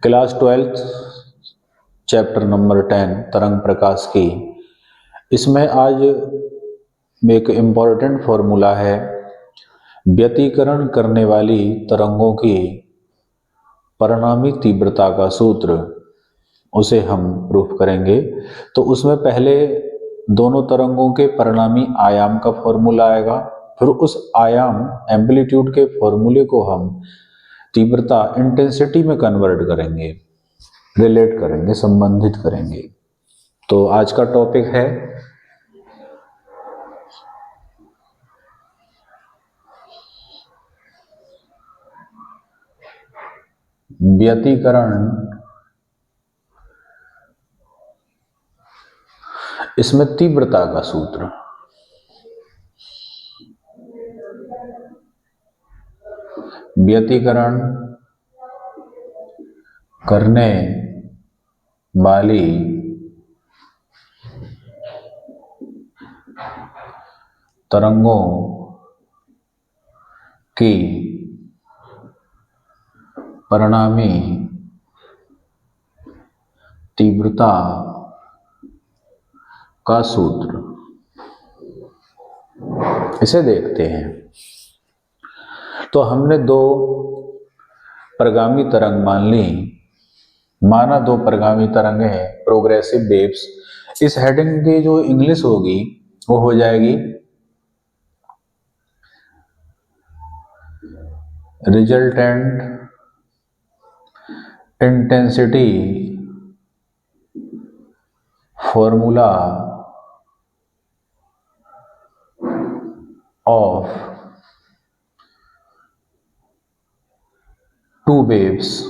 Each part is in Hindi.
क्लास 12 चैप्टर नंबर 10 तरंग प्रकाश की। इसमें आज एक इम्पॉर्टेंट फॉर्मूला है, व्यतिकरण करने वाली तरंगों की परिणामी तीव्रता का सूत्र, उसे हम प्रूफ करेंगे। तो उसमें पहले दोनों तरंगों के परिणामी आयाम का फॉर्मूला आएगा, फिर उस आयाम एम्पलीट्यूड के फॉर्मूले को हम तीव्रता इंटेंसिटी में कन्वर्ट करेंगे, रिलेट करेंगे, संबंधित करेंगे। तो आज का टॉपिक है व्यतिकरण, इसमें तीव्रता का सूत्र। व्यतिकरण करने वाली तरंगों की परिणामी तीव्रता का सूत्र, इसे देखते हैं। तो हमने दो परगामी तरंग मान ली, माना दो परगामी तरंगें हैं, प्रोग्रेसिव वेव्स। इस हेडिंग की जो इंग्लिश होगी वो हो जाएगी resultant intensity formula of two waves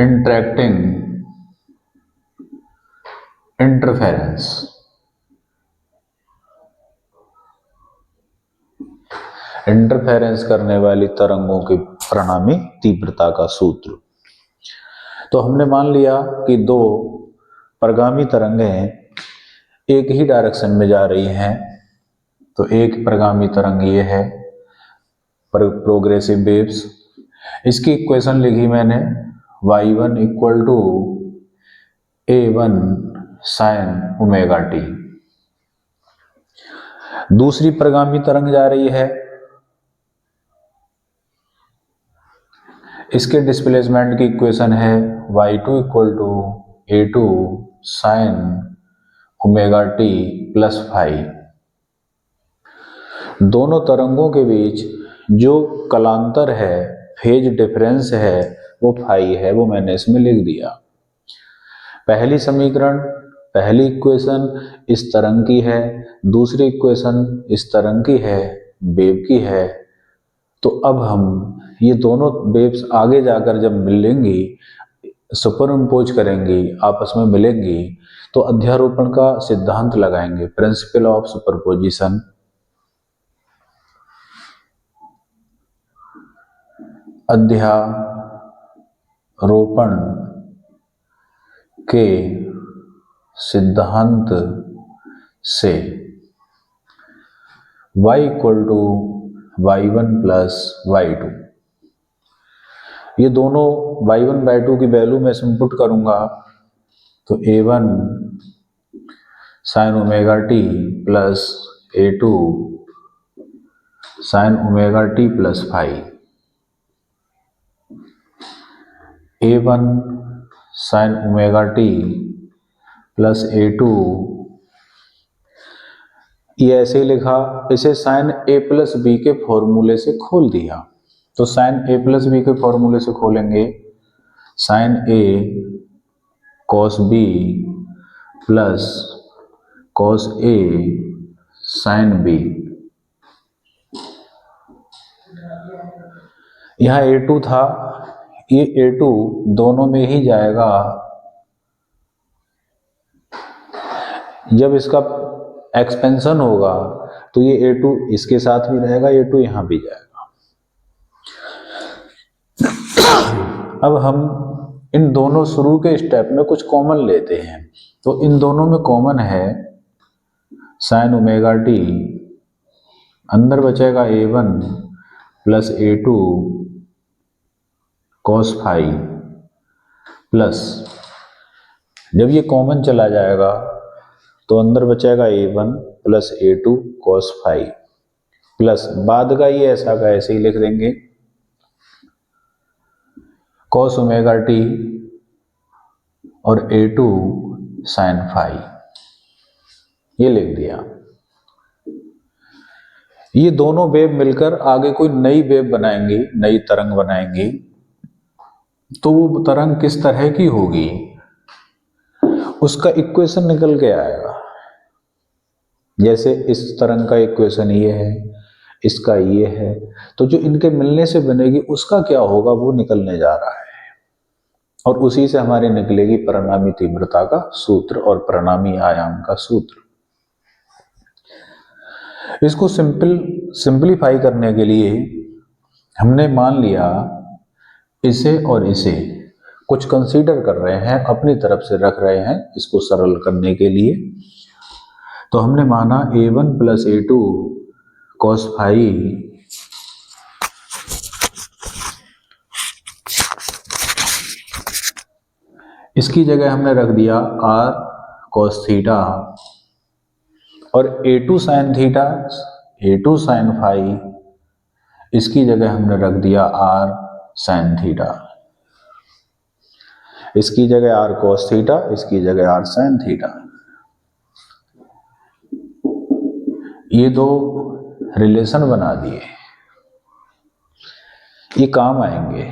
interacting interference। Interference करने वाली तरंगों की परिणामी तीव्रता का सूत्र। तो हमने मान लिया कि दो परगामी तरंगें एक ही डायरेक्शन में जा रही हैं। तो एक परगामी तरंग ये है प्रोग्रेसिव वेव्स। इसकी इक्वेशन लिखी मैंने y1 equal to a1 sine omega t. दूसरी परगामी तरंग जा रही है, इसके डिस्प्लेसमेंट की इक्वेशन है y2 equal to a2 sine omega t plus phi. दोनों तरंगों के बीच जो कलांतर है, फेज डिफरेंस है, वो फाई है, वो मैंने इसमें लिख दिया। पहली समीकरण, पहली इक्वेशन इस तरंग की है, दूसरी इक्वेशन इस तरंग की है, वेव की है। तो अब हम ये दोनों वेव्स आगे जाकर जब मिलेंगी, सुपरइम्पोज करेंगी, आपस में मिलेंगी, तो अध्यारोपण का सिद्धांत लगाएंगे, प्रिंसिपल ऑफ सुपरपोजिशन। अध्यारोपण के सिद्धांत से y equal to y1 plus y2, ये दोनों y1 y2 की वैल्यू मैं इसमें पुट करूंगा। तो a1 sine omega t plus a2 sine omega t plus phi. a1 sine omega t plus a2, ये ऐसे ही लिखा, इसे साइन a प्लस बी के फॉर्मूले से खोल दिया। तो साइन a प्लस बी के फॉर्मूले से खोलेंगे, sine a cos b plus cos a sine b. यहाँ a2 था, ये a2 दोनों में ही जाएगा। जब इसका एक्सपेंशन होगा तो ये a2 इसके साथ भी रहेगा, a2 यहां भी जाएगा। अब हम इन दोनों शुरू के स्टेप में कुछ कॉमन लेते हैं, तो इन दोनों में कॉमन है साइन ओमेगा टी, अंदर बचेगा A1 plus A2 cos phi, plus जब ये कॉमन चला जाएगा तो अंदर बचेगा A1 plus A2 cos phi, plus बाद का ये ऐसा का ऐसे ही लिख देंगे कॉस ओमेगा टी और A2 साइन फाई, ये लिख दिया। ये दोनों वेव मिलकर आगे कोई नई वेव बनाएंगी, नई तरंग बनाएंगी, तो वो तरंग किस तरह की होगी उसका इक्वेशन निकल के आएगा। जैसे इस तरंग का इक्वेशन ये है, इसका ये है, तो जो इनके मिलने से बनेगी उसका क्या होगा वो निकलने जा रहा है, और उसी से हमारी निकलेगी परिणामी तीव्रता का सूत्र और परिणामी आयाम का सूत्र। इसको सिंपलीफाई करने के लिए हमने मान लिया इसे और इसे कुछ कंसीडर कर रहे हैं, अपनी तरफ से रख रहे हैं इसको सरल करने के लिए। तो हमने माना A1 plus A2 cos phi इसकी जगह हमने रख दिया R कॉस थीटा, और A2 sine theta, A2 sine phi इसकी जगह हमने रख दिया R साइन थीटा, इसकी जगह R cos थीटा, इसकी जगह R sin थीटा। ये दो रिलेशन बना दिए, ये काम आएंगे,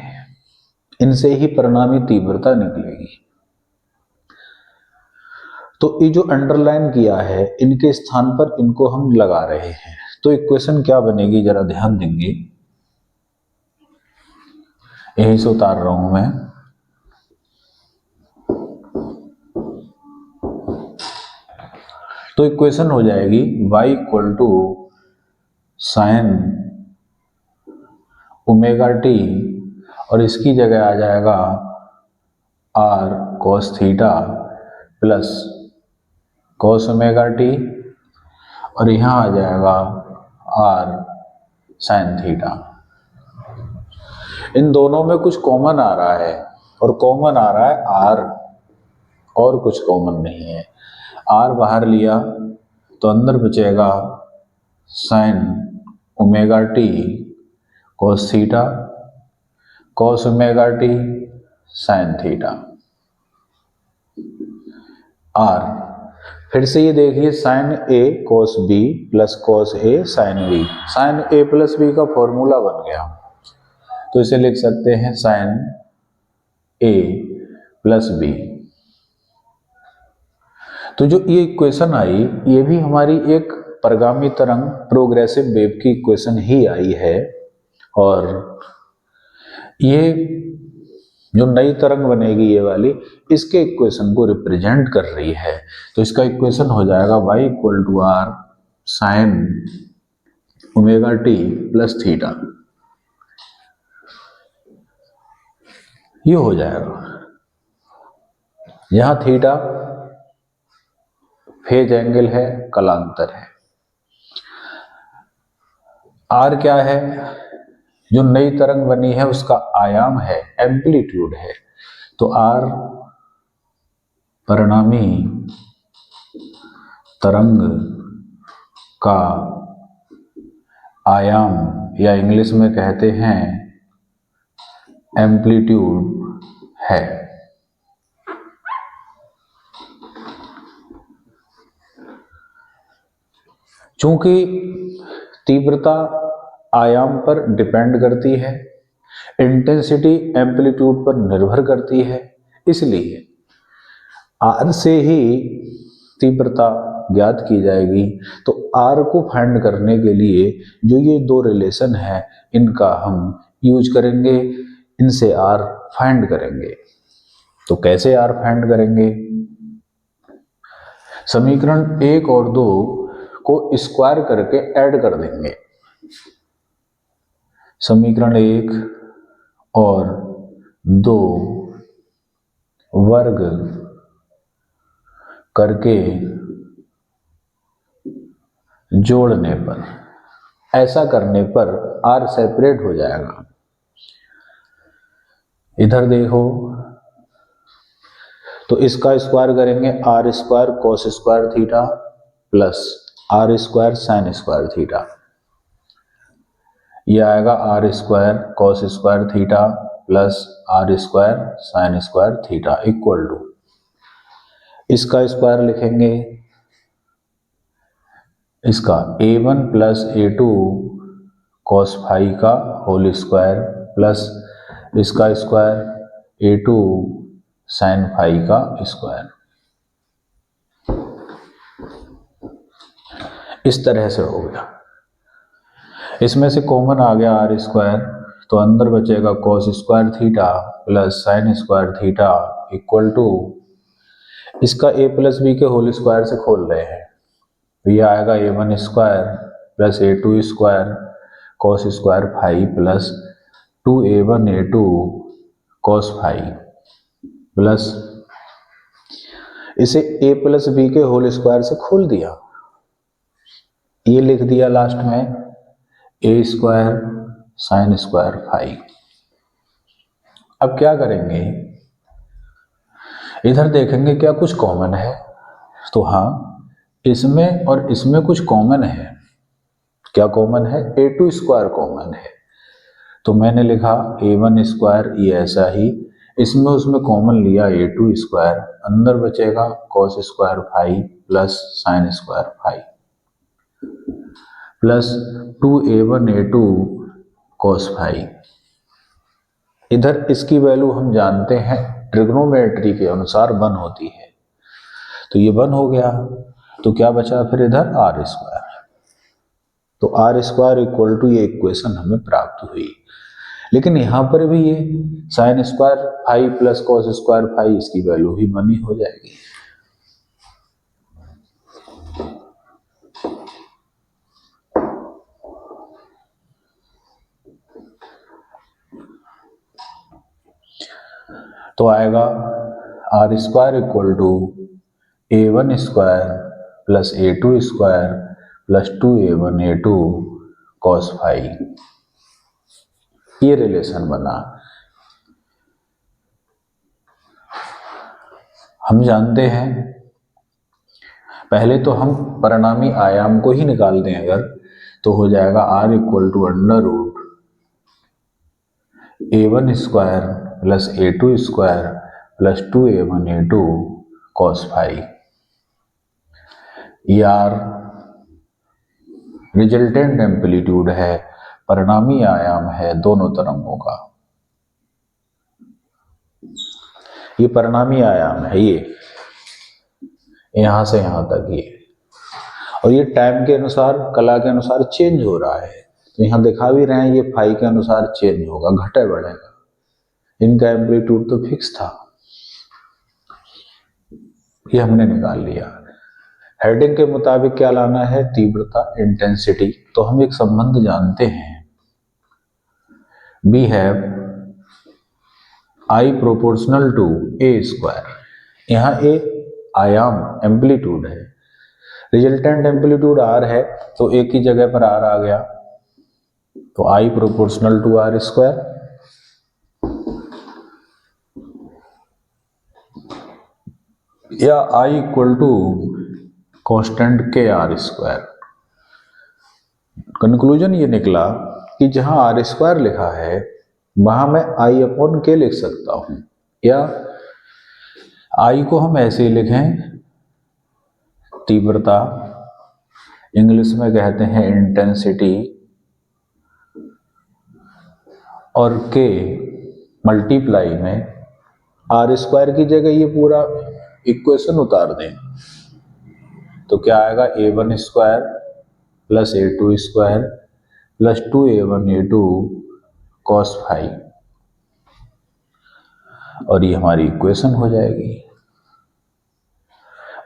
इनसे ही परिणामी तीव्रता निकलेगी। तो ये जो अंडरलाइन किया है इनके स्थान पर इनको हम लगा रहे हैं, तो इक्वेशन क्या बनेगी जरा ध्यान देंगे, यहीं से उतार रहा हूं मैं। तो इक्वेशन हो जाएगी y equal to sine omega t, और इसकी जगह आ जाएगा r cos theta plus cos omega t, और यहाँ आ जाएगा r sin थीटा। इन दोनों में कुछ कॉमन आ रहा है, और कॉमन आ रहा है r, और कुछ कॉमन नहीं है। r बाहर लिया तो अंदर बचेगा sine omega t cos theta cos omega t sine theta r। फिर से ये देखिए sine a cos b plus cos a sine b, sine a plus b का फॉर्मूला बन गया, तो इसे लिख सकते हैं साइन a प्लस b। तो जो ये इक्वेशन आई ये भी हमारी एक परिगामी तरंग प्रोग्रेसिव वेव की इक्वेशन ही आई है, और ये जो नई तरंग बनेगी ये वाली इसके इक्वेशन को रिप्रेजेंट कर रही है। तो इसका इक्वेशन हो जाएगा y equal to r sine omega t plus theta, ये हो जाएगा। यहां थीटा फेज एंगल है, कलांतर है। आर क्या है, जो नई तरंग बनी है उसका आयाम है, एम्पलीट्यूड है। तो आर परिणामी तरंग का आयाम, या इंग्लिश में कहते हैं एम्पलीट्यूड है। चूंकि तीव्रता आयाम पर डिपेंड करती है, इंटेंसिटी एम्पलीट्यूड पर निर्भर करती है, इसलिए आर से ही तीव्रता ज्ञात की जाएगी। तो आर को फाइंड करने के लिए जो ये दो रिलेशन है इनका हम यूज करेंगे, इनसे आर फाइंड करेंगे। तो कैसे आर फाइंड करेंगे, समीकरण 1 और 2 को स्क्वायर करके ऐड कर देंगे। समीकरण 1 और 2 वर्ग करके जोड़ने पर, ऐसा करने पर r सेपरेट हो जाएगा। इधर देखो तो इसका स्क्वायर करेंगे r square cos square theta plus r square sine square theta, ये आएगा r square cos square theta plus r square sine square theta equal to, इसका स्क्वायर लिखेंगे, इसका a1 plus a2 cos phi का होल स्क्वायर प्लस इसका स्क्वायर a2 साइन फाई का स्क्वायर, इस तरह से हो गया। इसमें से कॉमन आ गया r स्क्वायर, तो अंदर बचेगा cos square theta plus sine square theta equal to, इसका a प्लस बी के होल स्क्वायर से खोल रहे हैं, तो ये आएगा a1 square plus a2 square cos square phi plus 2a1 a2 cos phi plus इसे a प्लस बी के होल स्क्वायर से खोल दिया, ये लिख दिया लास्ट में a square sine square phi. अब क्या करेंगे, इधर देखेंगे क्या कुछ कॉमन है, तो हाँ इसमें और इसमें कुछ कॉमन है। क्या कॉमन है, a2 स्क्वायर कॉमन है, तो मैंने लिखा a1 स्क्वायर, ये ऐसा ही इसमें उसमें कॉमन लिया a2 स्क्वायर, अंदर बचेगा cos square phi plus sine square phi plus 2a1 a2 cos phi. इधर इसकी वैल्यू हम जानते हैं ट्रिग्नोमेट्री के अनुसार 1 होती है, तो ये 1 हो गया, तो क्या बचा फिर इधर r स्क्वायर, तो r स्क्वायर इक्वल टू, ये इक्वेशन हमें प्राप्त हुई। लेकिन यहाँ पर भी ये sine square phi plus cos square phi, इसकी वैल्यू भी 1 ही हो जाएगी। तो आएगा r square equal to a1 square plus a2 square plus 2a1 a2 cos phi, ये रिलेशन बना। हम जानते हैं, पहले तो हम परिणामी आयाम को ही निकाल दें अगर, तो हो जाएगा r equal to under root a1 square plus a2 square plus 2a1 a2 cos phi. ये r रिजल्टेंट एम्पलीट्यूड है, परिणामी आयाम है दोनों तरंगों का, ये परिणामी आयाम है, ये यहां से यहां तक ये, और ये टाइम के अनुसार कला के अनुसार चेंज हो रहा है, तो यहां दिखा भी रहे हैं ये फाई के अनुसार चेंज होगा, घटे बढ़ेगा, इनका एम्पलीट्यूड तो फिक्स था, ये हमने निकाल लिया। हेडिंग के मुताबिक क्या लाना है, तीव्रता इंटेंसिटी, तो हम एक संबंध जानते हैं, we have I proportional to a square, यहाँ a आयाम एम्पलीट्यूड है, रिजल्टेंट एम्पलीट्यूड r है, तो एक ही जगह पर r आ गया, तो I proportional to r square, या I equal to constant K r square. Conclusion ये निकला कि जहां आर स्क्वायर लिखा है वहां मैं आई अपॉन के लिख सकता हूं, या आई को हम ऐसे ही लिखें, तीव्रता इंग्लिश में कहते हैं इंटेंसिटी, और के मल्टीप्लाई में आर स्क्वायर की जगह ये पूरा इक्वेशन उतार दें, तो क्या आएगा a1 square plus a2 square plus 2a1 a2 cos phi, और ये हमारी इक्वेशन हो जाएगी।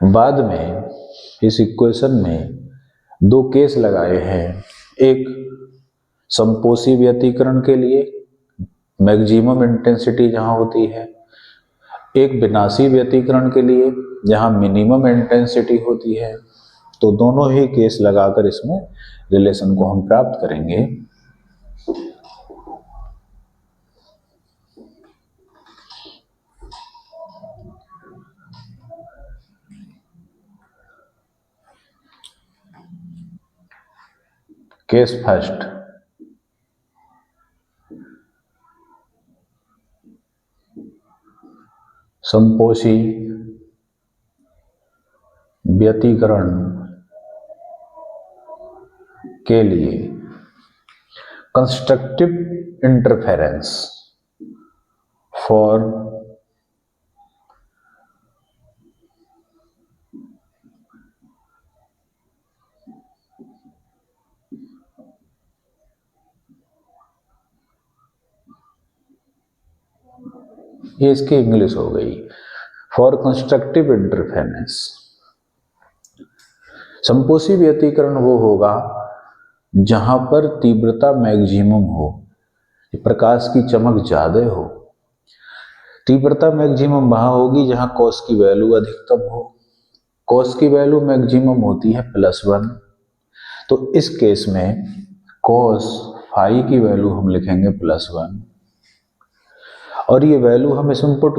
बाद में इस इक्वेशन में दो केस लगाए हैं, एक संपोषी व्यतिकरण के लिए मैक्सिमम इंटेंसिटी जहां होती है, एक विनाशी व्यतिकरण के लिए जहां मिनिमम इंटेंसिटी होती है, तो दोनों ही केस लगाकर इसमें रिलेशन को हम प्राप्त करेंगे। केस फर्स्ट, संपोषी व्यतिकरण के लिए कंस्ट्रक्टिव इंटरफेरेंस फॉर ये इसकी इंग्लिश हो गई, फॉर कंस्ट्रक्टिव इंटरफेरेंस। संपोषी व्यतिकरण वो होगा जहां पर तीव्रता मैक्सिमम हो, प्रकाश की चमक ज्यादा हो। तीव्रता मैक्सिमम वहां होगी जहां कॉस की वैल्यू अधिकतम हो। कॉस की वैल्यू मैक्सिमम होती है +1, तो इस केस में कॉस फाई की वैल्यू हम लिखेंगे +1, और ये वैल्यू हम इसमें पुट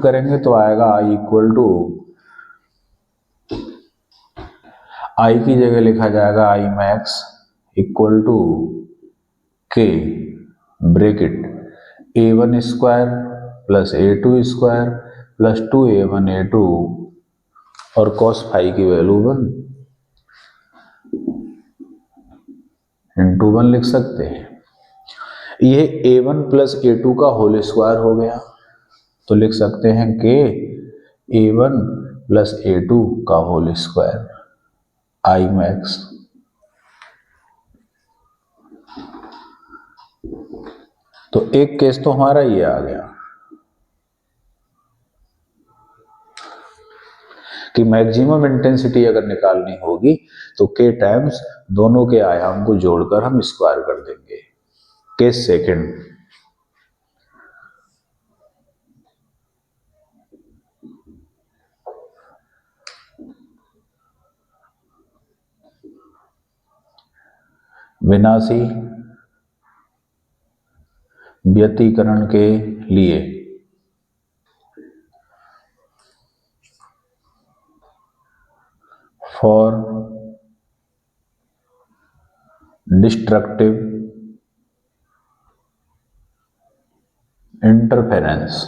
करेंगे तो आएगा I की जगह लिखा जाएगा I max equal to K bracket A1 square plus A2 square plus 2A1 A2 और cos फाई की वैल्यू 1 इंटू 1 लिख सकते हैं। ये A1 प्लस A2 का होल स्क्वायर हो गया, तो लिख सकते हैं कि A1 प्लस A2 का होल स्क्वायर I max। तो एक केस तो हमारा ये आ गया कि मैक्सिमम इंटेंसिटी अगर निकालनी होगी तो K टाइम्स दोनों के आयाम को जोड़कर हम स्क्वायर कर देंगे। केस सेकंड, विनाशी व्यतिकरण के लिए फॉर डिस्ट्रक्टिव इंटरफेरेंस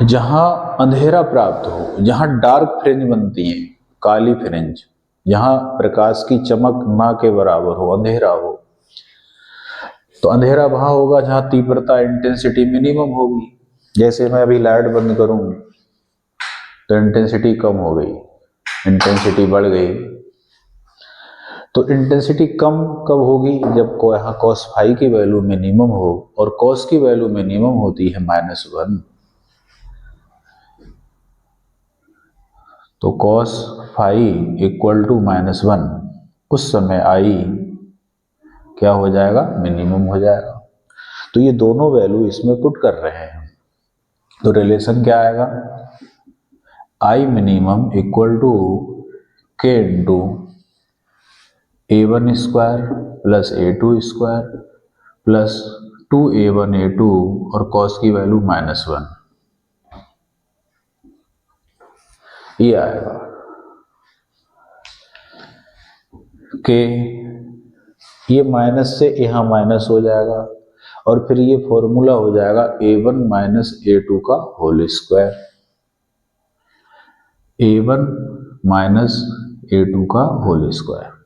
जहां अंधेरा प्राप्त हो, जहां डार्क फ्रिंज बनती है, काली फ्रिंज, जहां प्रकाश की चमक ना के बराबर हो, अंधेरा हो, तो अंधेरा वहां होगा जहां तीव्रता इंटेंसिटी मिनिमम होगी। जैसे मैं अभी लाइट बंद करूं तो इंटेंसिटी कम हो गई, इंटेंसिटी बढ़ गई। तो इंटेंसिटी कम कब होगी? जब यहाँ cos फाई की वैल्यू मिनिमम हो, और cos की वैल्यू मिनिमम होती है -1। तो cos फाई इक्वल टू -1, उस समय I क्या हो जाएगा? मिनिमम हो जाएगा। तो ये दोनों वैल्यू इसमें पुट कर रहे हैं, तो रिलेशन क्या आएगा? I minimum equal to K into A1 square plus A2 square plus 2A1 A2 और cos की वैल्यू -1, ये आएगा कि ये माइनस से यहाँ माइनस हो जाएगा, और फिर ये फॉर्मूला हो जाएगा A1 माइनस A2 का whole square, A1 minus A2 का होल स्क्वायर।